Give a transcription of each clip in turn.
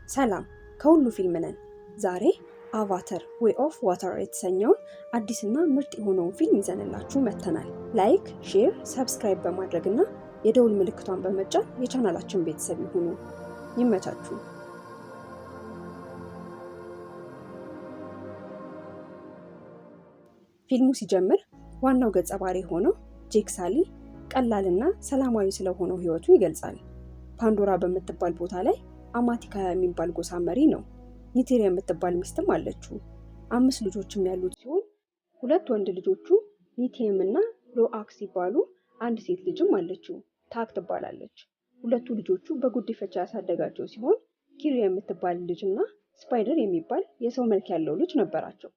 ሰላም ከሁሉ ፊልም ነን። ዛሬ አቫተር ዌይ ኦፍ ዋተር የተሰኘውን አዲስና ምርጥ የሆነውን ፊልም ይዘንላችሁ መጥተናል። ላይክ፣ ሼር፣ ሰብስክራይብ በማድረግ እና የደውል ምልክቷን በመጫን የቻናላችን ቤተሰብ ይሁኑ። ይመቻችሁ። ፊልሙ ሲጀምር ዋናው ገጸ ባህሪ የሆነው ጄክ ሳሊ ቀላልና ሰላማዊ ስለሆነው ህይወቱ ይገልጻል። ፓንዶራ በምትባል ቦታ ላይ አማቲካ የሚባል ጎሳ መሪ ነው። ኒቲር የምትባል ሚስትም አለችው። 5 ልጆችም ያሉት ሲሆን 2 ወንድ ልጆቹ ኒቲየም እና ሎአክ ሲባሉ አንድ ሴት ልጅም አለችው፣ ታክ ትባላለች። 2ቱ ልጆቹ በጉዲፈቻ ያሳደጋቸው ሲሆን ኪሪ የምትባል ልጅና ስፓይደር የሚባል የሰው መልክ ያለው ልጅ ነበራቸው።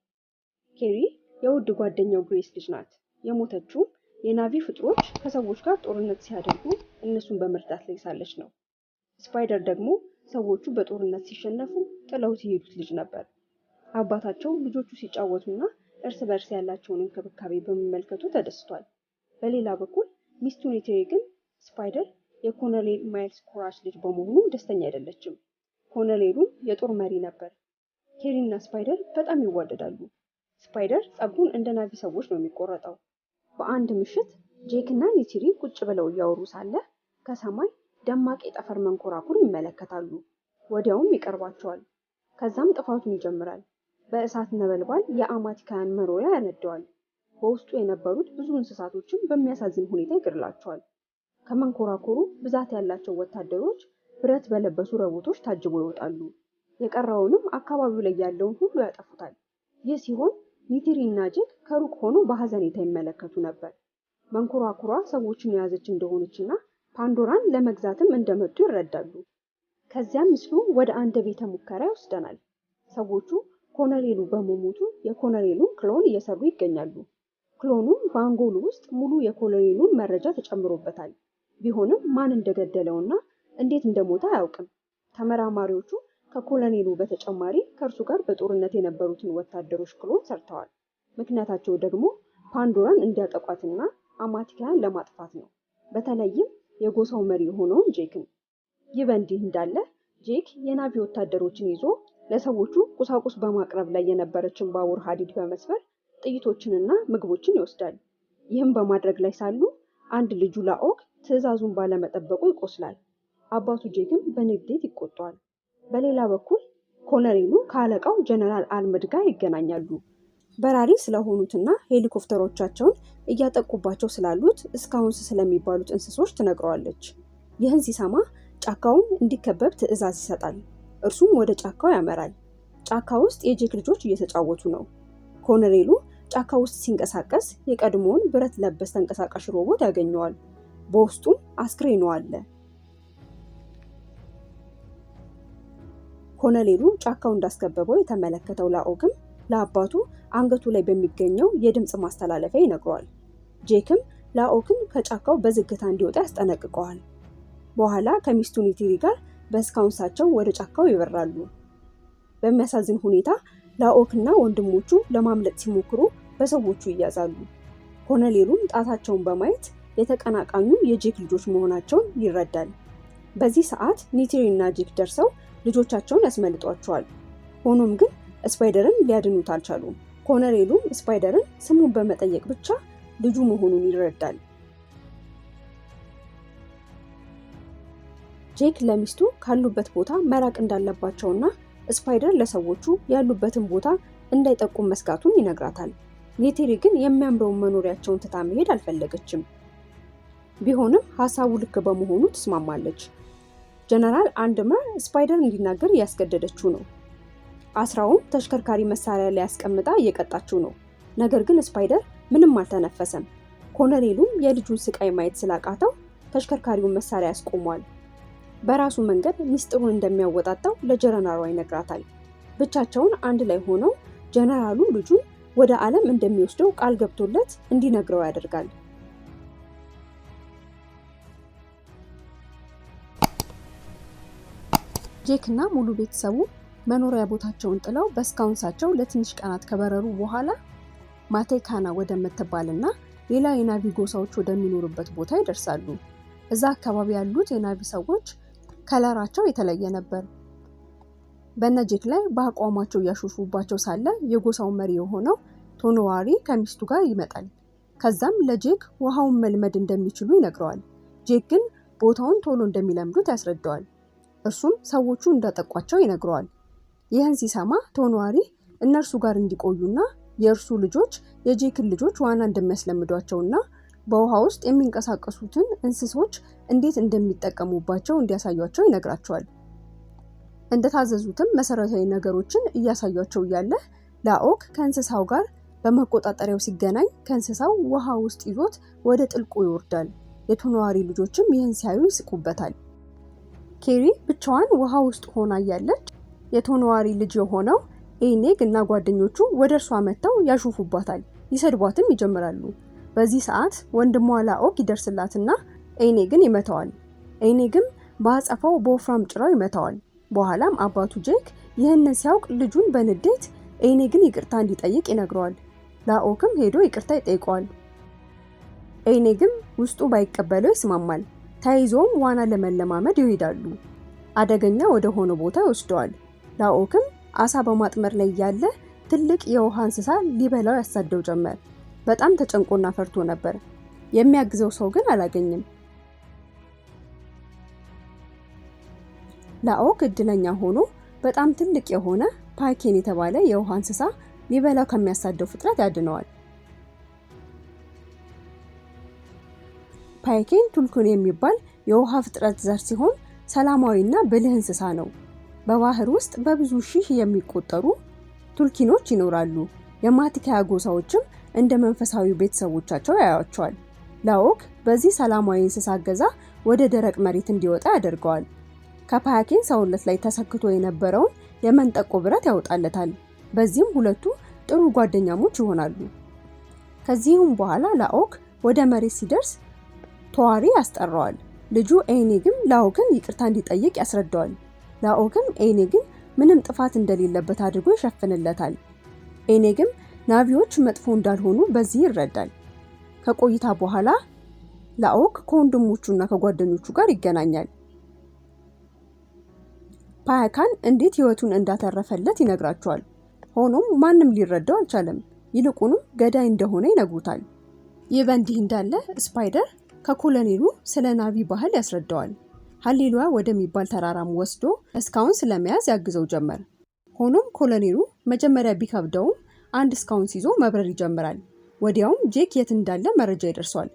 ኬሪ የውድ ጓደኛው ግሬስ ልጅ ናት። የሞተችው የናቪ ፍጥሮች ከሰዎች ጋር ጦርነት ሲያደርጉ እነሱን በመርዳት ላይ ሳለች ነው። ስፓይደር ደግሞ ሰዎቹ በጦርነት ሲሸነፉ ጥለውት የሄዱት ልጅ ነበር። አባታቸው ልጆቹ ሲጫወቱና እርስ በርስ ያላቸውን እንክብካቤ በመመልከቱ ተደስቷል። በሌላ በኩል ሚስቱ ኒቲሪ ግን ስፓይደር የኮሎኔል ማይልስ ኮራሽ ልጅ በመሆኑ ደስተኛ አይደለችም። ኮሎኔሉም የጦር መሪ ነበር። ኬሪ እና ስፓይደር በጣም ይዋደዳሉ። ስፓይደር ጸጉሩን እንደ ናቪ ሰዎች ነው የሚቆረጠው። በአንድ ምሽት ጄክ እና ኒቲሪ ቁጭ ብለው እያወሩ ሳለ ከሰማይ ደማቅ የጠፈር መንኮራኩር ይመለከታሉ። ወዲያውም ይቀርባቸዋል። ከዛም ጥፋቱን ይጀምራል። በእሳት ነበልባል የአማቲካያን መኖሪያ ያነደዋል። በውስጡ የነበሩት ብዙ እንስሳቶችን በሚያሳዝን ሁኔታ ይገድላቸዋል። ከመንኮራኩሩ ብዛት ያላቸው ወታደሮች ብረት በለበሱ ረቦቶች ታጅበው ይወጣሉ። የቀረውንም አካባቢው ላይ ያለውን ሁሉ ያጠፉታል። ይህ ሲሆን ኒቲሪ እና ጄክ ከሩቅ ሆኖ በሐዘኔታ ይመለከቱ ነበር። መንኮራኩሯ ሰዎችን የያዘች እንደሆነችና ፓንዶራን ለመግዛትም እንደመጡ ይረዳሉ። ከዚያም ምስሉ ወደ አንድ ቤተ ሙከራ ይወስደናል። ሰዎቹ ኮሎኔሉ በመሞቱ የኮሎኔሉን ክሎን እየሰሩ ይገኛሉ። ክሎኑም በአንጎሉ ውስጥ ሙሉ የኮሎኔሉን መረጃ ተጨምሮበታል። ቢሆንም ማን እንደገደለውና እንዴት እንደሞተ አያውቅም። ተመራማሪዎቹ ከኮሎኔሉ በተጨማሪ ከእርሱ ጋር በጦርነት የነበሩትን ወታደሮች ክሎን ሰርተዋል። ምክንያታቸው ደግሞ ፓንዶራን እንዲያጠቋትና አማቲካያን ለማጥፋት ነው። በተለይም የጎሳው መሪ የሆነውን ጄክን። ይህ በእንዲህ እንዳለ ጄክ የናቪ ወታደሮችን ይዞ ለሰዎቹ ቁሳቁስ በማቅረብ ላይ የነበረችን ባቡር ሀዲድ በመስበር ጥይቶችንና ምግቦችን ይወስዳል። ይህም በማድረግ ላይ ሳሉ አንድ ልጁ ላኦክ ትዕዛዙን ባለመጠበቁ ይቆስላል። አባቱ ጄክን በንዴት ይቆጣዋል። በሌላ በኩል ኮሎኔሉ ከአለቃው ጀነራል አልመድ ጋር ይገናኛሉ። በራሪ ስለሆኑትና ሄሊኮፕተሮቻቸውን እያጠቁባቸው ስላሉት እስካሁን ስለሚባሉት እንስሶች ትነግረዋለች። ይህን ሲሰማ ጫካውን እንዲከበብ ትዕዛዝ ይሰጣል። እርሱም ወደ ጫካው ያመራል። ጫካ ውስጥ የጄክ ልጆች እየተጫወቱ ነው። ኮሎኔሉ ጫካ ውስጥ ሲንቀሳቀስ የቀድሞውን ብረት ለበስ ተንቀሳቃሽ ሮቦት ያገኘዋል። በውስጡም አስክሬኑ አለ። ኮሎኔሉ ጫካው እንዳስከበበው የተመለከተው ላኦክም ለአባቱ አንገቱ ላይ በሚገኘው የድምፅ ማስተላለፊያ ይነግረዋል። ጄክም ላኦክን ከጫካው በዝግታ እንዲወጣ ያስጠነቅቀዋል። በኋላ ከሚስቱ ኒቲሪ ጋር በስካውንሳቸው ወደ ጫካው ይበራሉ። በሚያሳዝን ሁኔታ ላኦክና ወንድሞቹ ለማምለጥ ሲሞክሩ በሰዎቹ ይያዛሉ። ኮሎኔሉም ጣታቸውን በማየት የተቀናቃኙ የጄክ ልጆች መሆናቸውን ይረዳል። በዚህ ሰዓት ኒቲሪ እና ጄክ ደርሰው ልጆቻቸውን ያስመልጧቸዋል። ሆኖም ግን ስፓይደርን ሊያድኑት አልቻሉም። ኮሎኔሉም ስፓይደርን ስሙን በመጠየቅ ብቻ ልጁ መሆኑን ይረዳል። ጄክ ለሚስቱ ካሉበት ቦታ መራቅ እንዳለባቸውና ስፓይደር ለሰዎቹ ያሉበትን ቦታ እንዳይጠቁም መስጋቱን ይነግራታል። ኒቲሪ ግን የሚያምረውን መኖሪያቸውን ትታ መሄድ አልፈለገችም። ቢሆንም ሀሳቡ ልክ በመሆኑ ትስማማለች። ጀነራል አንድመር ስፓይደር እንዲናገር እያስገደደችው ነው። አስራውም ተሽከርካሪ መሳሪያ ላይ ያስቀምጣ እየቀጣችው ነው። ነገር ግን ስፓይደር ምንም አልተነፈሰም። ኮሎኔሉም የልጁን ስቃይ ማየት ስላቃተው ተሽከርካሪውን መሳሪያ ያስቆሟል። በራሱ መንገድ ሚስጥሩን እንደሚያወጣጣው ለጀነራሏ ይነግራታል። ብቻቸውን አንድ ላይ ሆነው ጀነራሉ ልጁን ወደ ዓለም እንደሚወስደው ቃል ገብቶለት እንዲነግረው ያደርጋል። ጄክ እና ሙሉ ቤተሰቡ መኖሪያ ቦታቸውን ጥለው በስካውንሳቸው ለትንሽ ቀናት ከበረሩ በኋላ ማቴካና ወደምትባልና ሌላ የናቪ ጎሳዎች ወደሚኖሩበት ቦታ ይደርሳሉ። እዛ አካባቢ ያሉት የናቪ ሰዎች ከለራቸው የተለየ ነበር። በነ ጄክ ላይ በአቋማቸው እያሾፉባቸው ሳለ የጎሳው መሪ የሆነው ቶኖዋሪ ከሚስቱ ጋር ይመጣል። ከዛም ለጄክ ውሃውን መልመድ እንደሚችሉ ይነግረዋል። ጄክ ግን ቦታውን ቶሎ እንደሚለምዱት ያስረዳዋል። እርሱም ሰዎቹ እንዳጠቋቸው ይነግረዋል። ይህን ሲሰማ ቶኖዋሪ እነርሱ ጋር እንዲቆዩና የእርሱ ልጆች የጄክን ልጆች ዋና እንደሚያስለምዷቸውና በውሃ ውስጥ የሚንቀሳቀሱትን እንስሶች እንዴት እንደሚጠቀሙባቸው እንዲያሳዩቸው ይነግራቸዋል። እንደታዘዙትም መሰረታዊ ነገሮችን እያሳዩቸው እያለ ላኦክ ከእንስሳው ጋር በመቆጣጠሪያው ሲገናኝ ከእንስሳው ውሃ ውስጥ ይዞት ወደ ጥልቁ ይወርዳል። የቶኖዋሪ ልጆችም ይህን ሲያዩ ይስቁበታል። ኬሪ ብቻዋን ውሃ ውስጥ ሆና እያለች የቶኖዋሪ ልጅ የሆነው ኤኔግ እና ጓደኞቹ ወደ እርሷ መጥተው ያሾፉባታል፣ ይሰድቧትም ይጀምራሉ። በዚህ ሰዓት ወንድሟ ላኦክ ይደርስላትና ኤኔግን ይመታዋል። ኤኔግም በአጸፋው በወፍራም ጭራው ይመታዋል። በኋላም አባቱ ጄክ ይህንን ሲያውቅ ልጁን በንዴት ኤኔግን ይቅርታ እንዲጠይቅ ይነግረዋል። ላኦክም ሄዶ ይቅርታ ይጠይቀዋል። ኤኔግም ውስጡ ባይቀበለው ይስማማል። ተያይዘውም ዋና ለመለማመድ ይሄዳሉ። አደገኛ ወደ ሆነ ቦታ ይወስደዋል። ላኦክም አሳ በማጥመር ላይ ያለ ትልቅ የውሃ እንስሳ ሊበላው ያሳደው ጀመር። በጣም ተጨንቆና ፈርቶ ነበር። የሚያግዘው ሰው ግን አላገኘም። ላኦክ እድለኛ ሆኖ በጣም ትልቅ የሆነ ፓይኬን የተባለ የውሃ እንስሳ ሊበላው ከሚያሳደው ፍጥረት ያድነዋል። ፓይኬን ቱልኩን የሚባል የውሃ ፍጥረት ዘር ሲሆን ሰላማዊና ብልህ እንስሳ ነው። በባህር ውስጥ በብዙ ሺህ የሚቆጠሩ ቱልኪኖች ይኖራሉ። የማቲካያ ጎሳዎችም እንደ መንፈሳዊ ቤተሰቦቻቸው ያያቸዋል። ላኦክ በዚህ ሰላማዊ እንስሳ እገዛ ወደ ደረቅ መሬት እንዲወጣ ያደርገዋል። ከፓያኬን ሰውነት ላይ ተሰክቶ የነበረውን የመንጠቆ ብረት ያወጣለታል። በዚህም ሁለቱ ጥሩ ጓደኛሞች ይሆናሉ። ከዚህም በኋላ ላኦክ ወደ መሬት ሲደርስ ቶዋሪ ያስጠራዋል። ልጁ ኤኔግም ላኦክን ይቅርታ እንዲጠይቅ ያስረዳዋል። ላኦክም ኤኔግን ምንም ጥፋት እንደሌለበት አድርጎ ይሸፍንለታል። ኤኔግም ናቪዎች መጥፎ እንዳልሆኑ በዚህ ይረዳል። ከቆይታ በኋላ ላኦክ ከወንድሞቹና ከጓደኞቹ ጋር ይገናኛል። ፓያካን እንዴት ህይወቱን እንዳተረፈለት ይነግራቸዋል። ሆኖም ማንም ሊረዳው አልቻለም። ይልቁንም ገዳይ እንደሆነ ይነግሩታል። ይህ በእንዲህ እንዳለ ስፓይደር ከኮሎኔሉ ስለ ናቪ ባህል ያስረዳዋል። ሃሌሉያ ወደሚባል ተራራም ወስዶ እስካውን ስለመያዝ ያግዘው ጀመር። ሆኖም ኮሎኔሉ መጀመሪያ ቢከብደውም አንድ እስካውን ይዞ መብረር ይጀምራል። ወዲያውም ጄክ የት እንዳለ መረጃ ይደርሷል።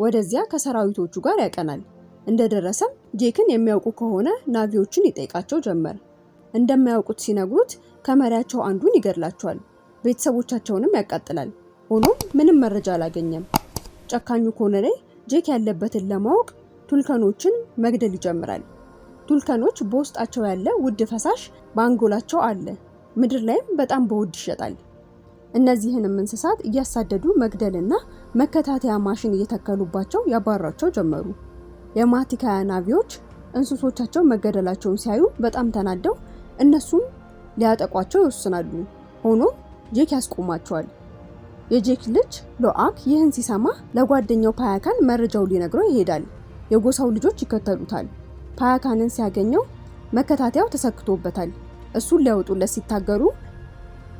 ወደዚያ ከሰራዊቶቹ ጋር ያቀናል። እንደደረሰም ጄክን የሚያውቁ ከሆነ ናቪዎችን ይጠይቃቸው ጀመር። እንደማያውቁት ሲነግሩት ከመሪያቸው አንዱን ይገድላቸዋል። ቤተሰቦቻቸውንም ያቃጥላል። ሆኖም ምንም መረጃ አላገኘም። ጨካኙ ኮሎኔል ጄክ ያለበትን ለማወቅ ቱልከኖችን መግደል ይጀምራል። ቱልከኖች በውስጣቸው ያለ ውድ ፈሳሽ በአንጎላቸው አለ። ምድር ላይም በጣም በውድ ይሸጣል። እነዚህንም እንስሳት እያሳደዱ መግደልና መከታተያ ማሽን እየተከሉባቸው ያባራቸው ጀመሩ። የማቲካያ ናቪዎች እንስሶቻቸው መገደላቸውን ሲያዩ በጣም ተናደው እነሱም ሊያጠቋቸው ይወስናሉ። ሆኖም ጄክ ያስቆማቸዋል። የጄክ ልጅ ሎአክ ይህን ሲሰማ ለጓደኛው ፓያካን መረጃውን ሊነግረው ይሄዳል። የጎሳው ልጆች ይከተሉታል። ፓያካንን ሲያገኘው መከታተያው ተሰክቶበታል። እሱን ሊያወጡለት ሲታገሩ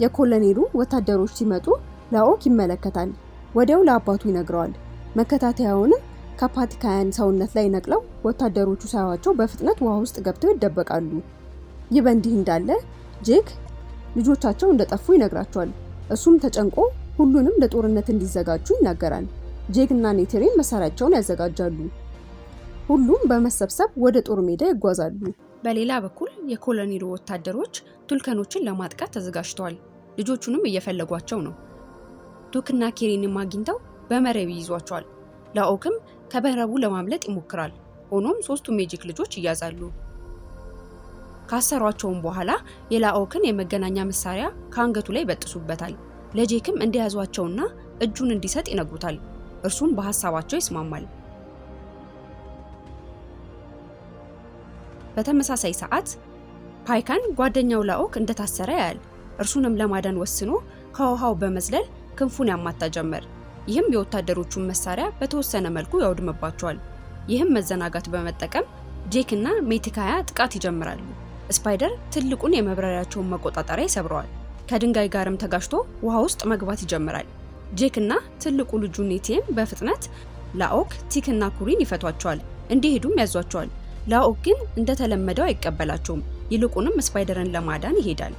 የኮሎኔሉ ወታደሮች ሲመጡ ላኦክ ይመለከታል። ወዲያው ለአባቱ ይነግረዋል። መከታተያውንም ከፓቲካያን ሰውነት ላይ ነቅለው ወታደሮቹ ሳያዋቸው በፍጥነት ውሃ ውስጥ ገብተው ይደበቃሉ። ይህ በእንዲህ እንዳለ ጄክ ልጆቻቸው እንደጠፉ ይነግራቸዋል። እሱም ተጨንቆ ሁሉንም ለጦርነት እንዲዘጋጁ ይናገራል። ጄክ እና ኔትሪን መሳሪያቸውን ያዘጋጃሉ። ሁሉም በመሰብሰብ ወደ ጦር ሜዳ ይጓዛሉ። በሌላ በኩል የኮሎኔሉ ወታደሮች ቱልከኖችን ለማጥቃት ተዘጋጅተዋል። ልጆቹንም እየፈለጓቸው ነው። ቱክና ኬሪንም አግኝተው በመረብ ይይዟቸዋል። ላኦክም ከመረቡ ለማምለጥ ይሞክራል። ሆኖም ሶስቱም የጄክ ልጆች ይያዛሉ። ካሰሯቸውም በኋላ የላኦክን የመገናኛ መሳሪያ ከአንገቱ ላይ በጥሱበታል። ለጄክም እንዲያዟቸውና እጁን እንዲሰጥ ይነግሩታል። እርሱም በሐሳባቸው ይስማማል። በተመሳሳይ ሰዓት ፓይካን ጓደኛው ላኦክ እንደታሰረ ያያል። እርሱንም ለማዳን ወስኖ ከውሃው በመዝለል ክንፉን ያማታ ጀመር። ይህም የወታደሮቹን መሳሪያ በተወሰነ መልኩ ያውድምባቸዋል። ይህም መዘናጋት በመጠቀም ጄክ እና ሜቲካያ ጥቃት ይጀምራሉ። ስፓይደር ትልቁን የመብረሪያቸውን መቆጣጠሪያ ይሰብረዋል። ከድንጋይ ጋርም ተጋጭቶ ውሃ ውስጥ መግባት ይጀምራል። ጄክ እና ትልቁ ልጁ ኔቲየም በፍጥነት ላኦክ፣ ቲክ እና ኩሪን ይፈቷቸዋል። እንዲሄዱም ያዟቸዋል። ላኦክ ግን እንደተለመደው አይቀበላቸውም። ይልቁንም ስፓይደርን ለማዳን ይሄዳል።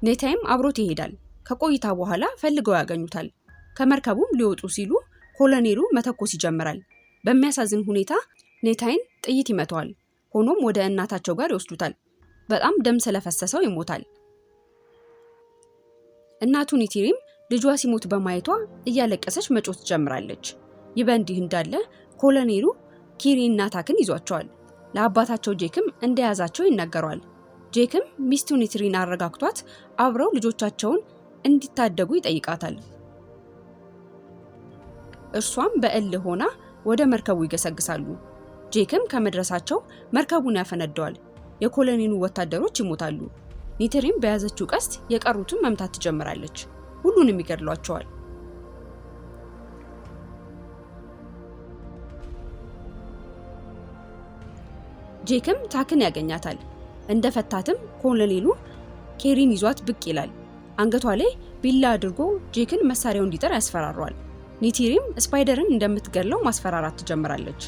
ኔታይም አብሮት ይሄዳል። ከቆይታ በኋላ ፈልገው ያገኙታል። ከመርከቡም ሊወጡ ሲሉ ኮሎኔሉ መተኮስ ይጀምራል። በሚያሳዝን ሁኔታ ኔታይን ጥይት ይመታዋል። ሆኖም ወደ እናታቸው ጋር ይወስዱታል። በጣም ደም ስለፈሰሰው ይሞታል። እናቱ ኒቲሪም ልጇ ሲሞት በማየቷ እያለቀሰች መጮህ ትጀምራለች። ይህ በእንዲህ እንዳለ ኮሎኔሉ ኪሪ እና ታክን ይዟቸዋል። ለአባታቸው ጄክም እንደያዛቸው ይናገረዋል። ጄክም ሚስቱ ኒቲሪን አረጋግቷት አብረው ልጆቻቸውን እንዲታደጉ ይጠይቃታል። እርሷም በእልህ ሆና ወደ መርከቡ ይገሰግሳሉ። ጄክም ከመድረሳቸው መርከቡን ያፈነደዋል። የኮሎኔሉ ወታደሮች ይሞታሉ። ኒቲሪም በያዘችው ቀስት የቀሩትን መምታት ትጀምራለች። ሁሉንም ይገድሏቸዋል። ጄክም ታክን ያገኛታል። እንደፈታትም ኮሎኔሉ ኬሪን ይዟት ብቅ ይላል። አንገቷ ላይ ቢላ አድርጎ ጄክን መሳሪያውን እንዲጠር ያስፈራሯል። ኒቲሪም ስፓይደርን እንደምትገድለው ማስፈራራት ትጀምራለች።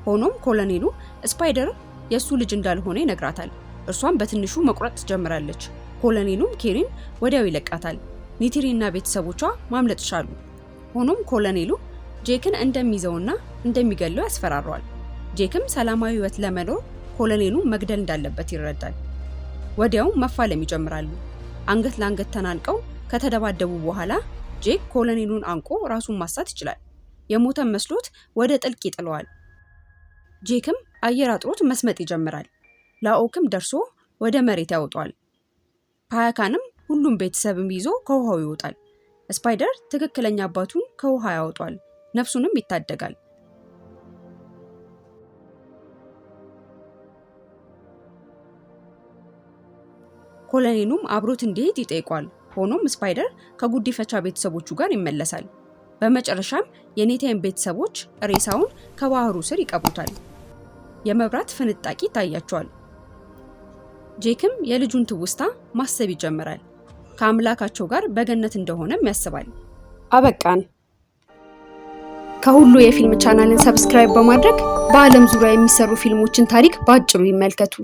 ሆኖም ኮሎኔሉ ስፓይደር የሱ ልጅ እንዳልሆነ ይነግራታል። እርሷም በትንሹ መቁረጥ ትጀምራለች። ኮሎኔሉም ኬሪን ወዲያው ይለቃታል። ኒቲሪ እና ቤተሰቦቿ ማምለጥ ቻሉ። ሆኖም ኮሎኔሉ ጄክን እንደሚይዘውና እንደሚገለው ያስፈራረዋል። ጄክም ሰላማዊ ሕይወት ለመኖር ኮሎኔሉ መግደል እንዳለበት ይረዳል። ወዲያው መፋለም ይጀምራሉ። አንገት ለአንገት ተናንቀው ከተደባደቡ በኋላ ጄክ ኮሎኔሉን አንቆ ራሱን ማሳት ይችላል። የሞተ መስሎት ወደ ጥልቅ ይጥለዋል። ጄክም አየር አጥሮት መስመጥ ይጀምራል። ላኦክም ደርሶ ወደ መሬት ያወጣዋል። ፓያካንም ሁሉም ቤተሰብም ይዞ ከውሃው ይወጣል። ስፓይደር ትክክለኛ አባቱን ከውሃ ያወጣዋል። ነፍሱንም ይታደጋል። ኮሎኔሉም አብሮት እንዲሄድ ይጠይቋል። ሆኖም ስፓይደር ከጉዲፈቻ ቤተሰቦቹ ጋር ይመለሳል። በመጨረሻም የኔታይም ቤተሰቦች ሬሳውን ከባህሩ ስር ይቀብሩታል። የመብራት ፍንጣቂ ይታያቸዋል። ጄክም የልጁን ትውስታ ማሰብ ይጀምራል። ከአምላካቸው ጋር በገነት እንደሆነም ያስባል። አበቃን። ከሁሉ የፊልም ቻናልን ሰብስክራይብ በማድረግ በዓለም ዙሪያ የሚሰሩ ፊልሞችን ታሪክ በአጭሩ ይመልከቱ።